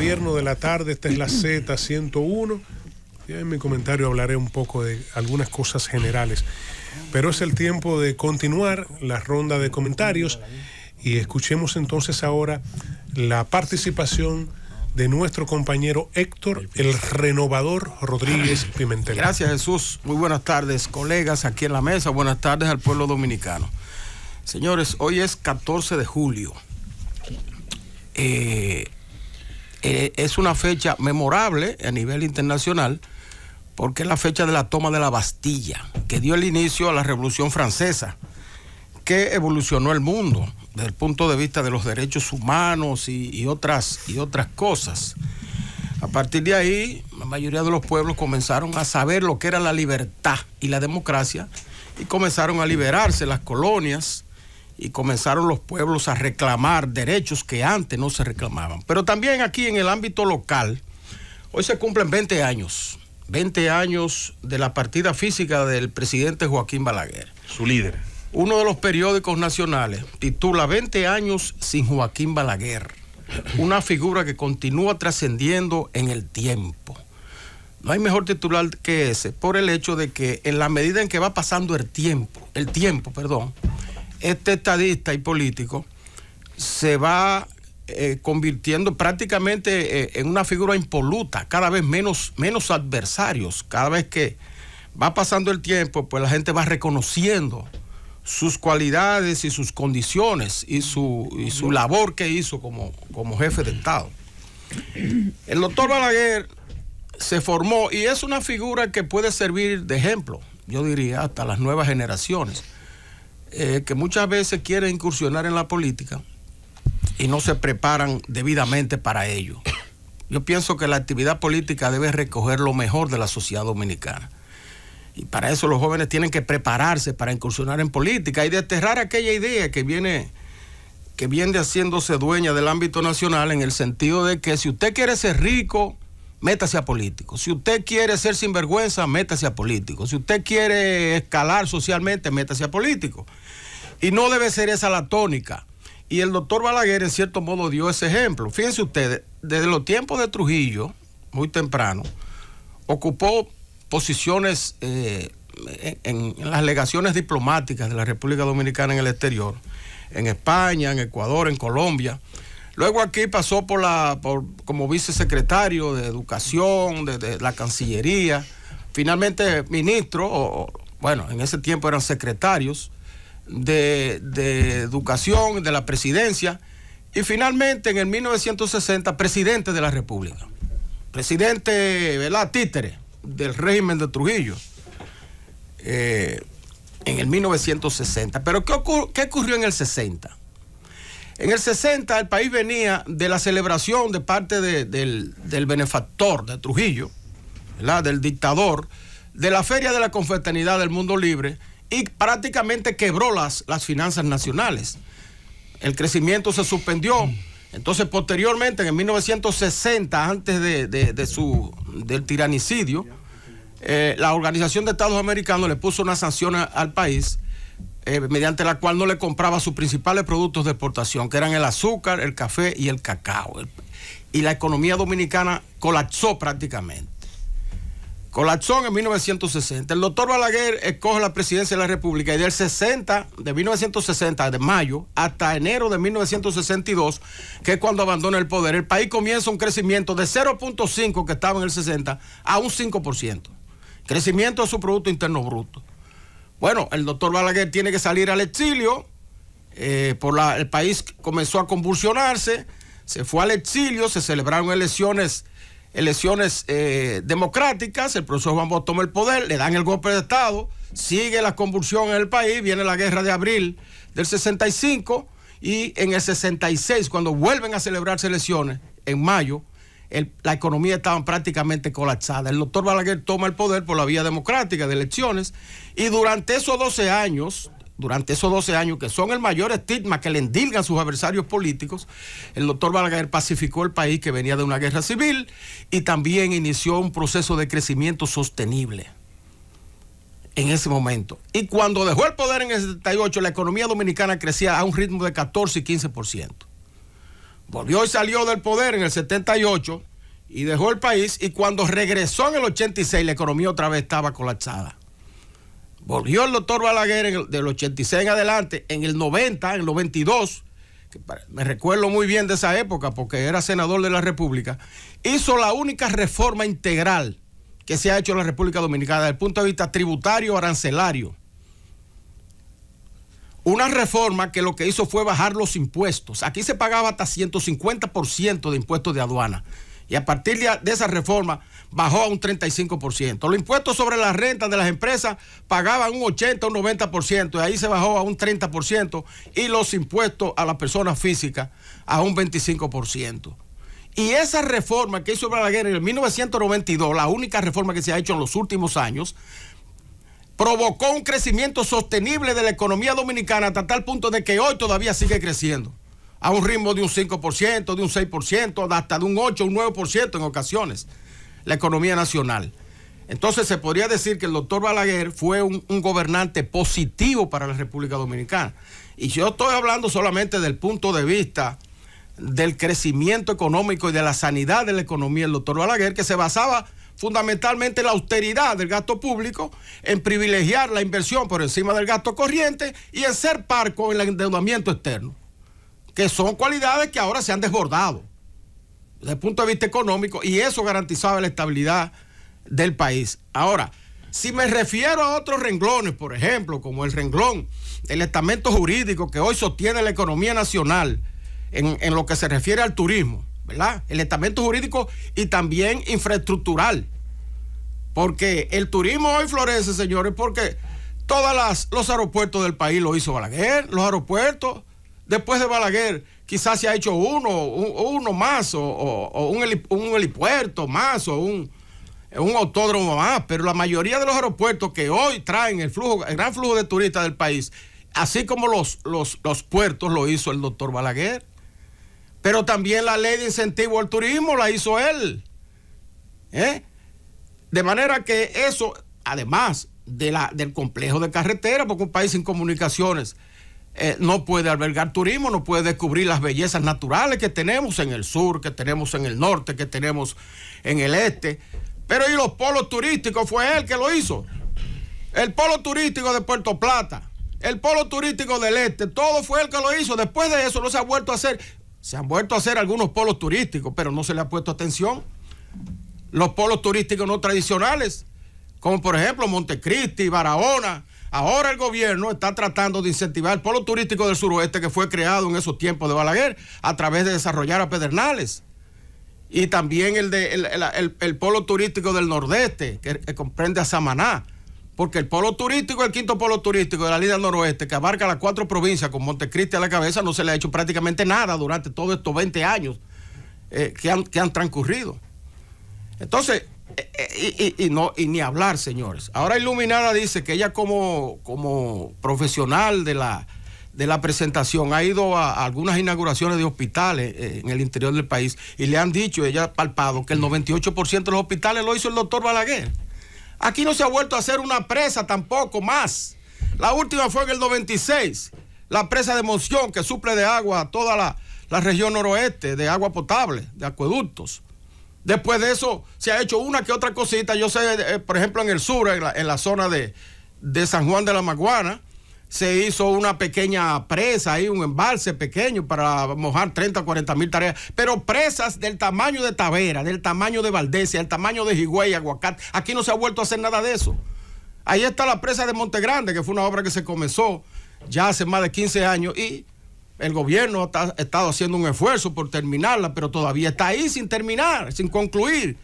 gobierno de la tarde. Esta es la Z101. Ya en mi comentario hablaré un poco de algunas cosas generales, pero es el tiempo de continuar la ronda de comentarios y escuchemos entonces ahora la participación de nuestro compañero Héctor, el renovador Rodríguez Pimentel. Gracias, Jesús. Muy buenas tardes, colegas aquí en la mesa. Buenas tardes al pueblo dominicano. Señores, hoy es 14 de julio. Es una fecha memorable a nivel internacional porque es la fecha de la toma de la Bastilla, que dio el inicio a la Revolución Francesa, que evolucionó el mundo desde el punto de vista de los derechos humanos y otras cosas. A partir de ahí, la mayoría de los pueblos comenzaron a saber lo que era la libertad y la democracia y comenzaron a liberarse las colonias y comenzaron los pueblos a reclamar derechos que antes no se reclamaban. Pero también aquí en el ámbito local, hoy se cumplen 20 años de la partida física del presidente Joaquín Balaguer. Su líder. Uno de los periódicos nacionales titula 20 años sin Joaquín Balaguer, una figura que continúa trascendiendo en el tiempo. No hay mejor titular que ese, por el hecho de que en la medida en que va pasando el tiempo, este estadista y político se va convirtiendo prácticamente en una figura impoluta, cada vez menos adversarios. Cada vez que va pasando el tiempo, pues la gente va reconociendo sus cualidades y sus condiciones y su labor que hizo como jefe de Estado. El doctor Balaguer se formó y es una figura que puede servir de ejemplo, yo diría, hasta las nuevas generaciones, que muchas veces quieren incursionar en la política y no se preparan debidamente para ello. Yo pienso que la actividad política debe recoger lo mejor de la sociedad dominicana. Y para eso los jóvenes tienen que prepararse para incursionar en política y desterrar aquella idea que viene haciéndose dueña del ámbito nacional, en el sentido de que si usted quiere ser rico, métase a político. Si usted quiere ser sinvergüenza, métase a político. Si usted quiere escalar socialmente, métase a político. Y no debe ser esa la tónica. Y el doctor Balaguer, en cierto modo, dio ese ejemplo. Fíjense ustedes, desde los tiempos de Trujillo, muy temprano, ocupó posiciones en las legaciones diplomáticas de la República Dominicana en el exterior, en España, en Ecuador, en Colombia. Luego aquí pasó como vicesecretario de Educación, de la Cancillería, finalmente ministro, bueno, en ese tiempo eran secretarios de Educación, de la Presidencia, y finalmente en el 1960 presidente de la República. Presidente, ¿verdad?, títere del régimen de Trujillo, en el 1960. Pero ¿qué ocurrió en el 60? En el 60 el país venía de la celebración de parte del benefactor de Trujillo, ¿verdad?, del dictador, de la Feria de la Confraternidad del Mundo Libre, y prácticamente quebró las finanzas nacionales. El crecimiento se suspendió. Entonces, posteriormente, en 1960, antes del tiranicidio, la Organización de Estados Americanos le puso una sanción al país, mediante la cual no le compraba sus principales productos de exportación, que eran el azúcar, el café y el cacao. Y la economía dominicana colapsó prácticamente. Colapsó en 1960. El doctor Balaguer escoge la presidencia de la República y de 1960, de mayo, hasta enero de 1962, que es cuando abandona el poder, el país comienza un crecimiento de 0.5 que estaba en el 60 a un 5%. Crecimiento de su Producto Interno Bruto. Bueno, el doctor Balaguer tiene que salir al exilio, el país comenzó a convulsionarse, se fue al exilio, se celebraron elecciones democráticas, el profesor Juan Bosch toma el poder, le dan el golpe de Estado, sigue la convulsión en el país, viene la guerra de abril del 65 y en el 66, cuando vuelven a celebrarse elecciones, en mayo, la economía estaba prácticamente colapsada. El doctor Balaguer toma el poder por la vía democrática de elecciones y durante esos 12 años, que son el mayor estigma que le endilgan sus adversarios políticos, el doctor Balaguer pacificó el país que venía de una guerra civil y también inició un proceso de crecimiento sostenible en ese momento. Y cuando dejó el poder en el 78, la economía dominicana crecía a un ritmo de 14 y 15%. volvió y salió del poder en el 78 y dejó el país, y cuando regresó en el 86 la economía otra vez estaba colapsada. Volvió el doctor Balaguer del 86 en adelante, en el 90, en el 92, que me recuerdo muy bien de esa época porque era senador de la República, hizo la única reforma integral que se ha hecho en la República Dominicana desde el punto de vista tributario arancelario. Una reforma que lo que hizo fue bajar los impuestos. Aquí se pagaba hasta 150% de impuestos de aduana. Y a partir de esa reforma bajó a un 35%. Los impuestos sobre la renta de las empresas pagaban un 80 o un 90%, y ahí se bajó a un 30%, y los impuestos a las personas físicas a un 25%. Y esa reforma que hizo Balaguer en el 1992, la única reforma que se ha hecho en los últimos años, provocó un crecimiento sostenible de la economía dominicana hasta tal punto de que hoy todavía sigue creciendo a un ritmo de un 5%, de un 6%, hasta de un 8%, un 9% en ocasiones, la economía nacional. Entonces se podría decir que el doctor Balaguer fue un gobernante positivo para la República Dominicana. Y yo estoy hablando solamente del punto de vista del crecimiento económico y de la sanidad de la economía del doctor Balaguer, que se basaba fundamentalmente en la austeridad del gasto público, en privilegiar la inversión por encima del gasto corriente y en ser parco en el endeudamiento externo, que son cualidades que ahora se han desbordado desde el punto de vista económico, y eso garantizaba la estabilidad del país. Ahora, si me refiero a otros renglones, por ejemplo, como el renglón del estamento jurídico que hoy sostiene la economía nacional en lo que se refiere al turismo, ¿verdad? El estamento jurídico y también infraestructural. Porque el turismo hoy florece, señores, porque los aeropuertos del país lo hizo Balaguer. Los aeropuertos, después de Balaguer, quizás se ha hecho uno más, o un helipuerto más, o un autódromo más, pero la mayoría de los aeropuertos que hoy traen el gran flujo de turistas del país, así como los puertos, lo hizo el doctor Balaguer. Pero también la ley de incentivo al turismo la hizo él. De manera que eso, además del complejo de carretera, porque un país sin comunicaciones no puede albergar turismo, no puede descubrir las bellezas naturales que tenemos en el sur, que tenemos en el norte, que tenemos en el este. Pero y los polos turísticos, fue él que lo hizo. El polo turístico de Puerto Plata, el polo turístico del este, todo fue él que lo hizo. Después de eso no se ha vuelto a hacer. Se han vuelto a hacer algunos polos turísticos, pero no se le ha puesto atención. Los polos turísticos no tradicionales, como por ejemplo Montecristi, Barahona. Ahora el gobierno está tratando de incentivar el polo turístico del suroeste, que fue creado en esos tiempos de Balaguer, a través de desarrollar a Pedernales. Y también el polo turístico del nordeste, que comprende a Samaná. Porque el polo turístico, el quinto polo turístico de la línea noroeste, que abarca las 4 provincias con Montecristi a la cabeza, no se le ha hecho prácticamente nada durante todos estos 20 años que han transcurrido. Entonces, y ni hablar, señores. Ahora Iluminada dice que ella como profesional de la presentación ha ido a algunas inauguraciones de hospitales en el interior del país, y le han dicho, ella ha palpado, que el 98% de los hospitales lo hizo el doctor Balaguer. Aquí no se ha vuelto a hacer una presa tampoco más. La última fue en el 96, la presa de Monción, que suple de agua a toda la región noroeste, de agua potable, de acueductos. Después de eso se ha hecho una que otra cosita. Yo sé, por ejemplo, en el sur, en la zona de San Juan de la Maguana, se hizo una pequeña presa ahí, un embalse pequeño para mojar 30 o 40 mil tareas, pero presas del tamaño de Tavera, del tamaño de Valdesia, del tamaño de Higüey, Aguacate. Aquí no se ha vuelto a hacer nada de eso. Ahí está la presa de Montegrande, que fue una obra que se comenzó ya hace más de 15 años, y el gobierno ha estado haciendo un esfuerzo por terminarla, pero todavía está ahí sin terminar, sin concluir.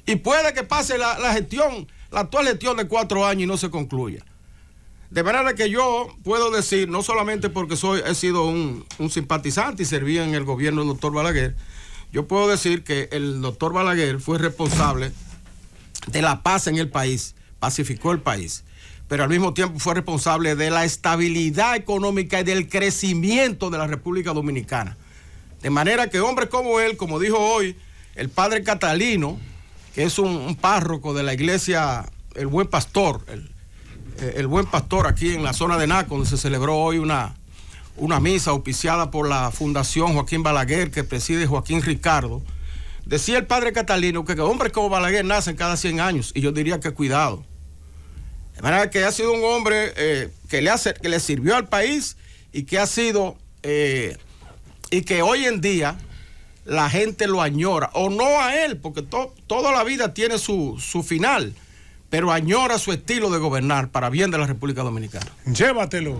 Y puede que pase la actual gestión de 4 años y no se concluya. De manera que yo puedo decir, no solamente porque he sido un simpatizante y serví en el gobierno del doctor Balaguer, yo puedo decir que el doctor Balaguer fue responsable de la paz en el país, pacificó el país, pero al mismo tiempo fue responsable de la estabilidad económica y del crecimiento de la República Dominicana. De manera que hombres como él, como dijo hoy el padre Catalino, que es un párroco de la iglesia El Buen Pastor, el Buen Pastor aquí en la zona de Naco, donde se celebró hoy una una misa auspiciada por la Fundación Joaquín Balaguer, que preside Joaquín Ricardo, decía el padre Catalino que hombres como Balaguer nacen cada 100 años, y yo diría que cuidado. De manera que ha sido un hombre que le sirvió al país y que ha sido, y que hoy en día la gente lo añora, o no a él, porque toda la vida tiene su final, pero añora su estilo de gobernar para bien de la República Dominicana. Llévatelo.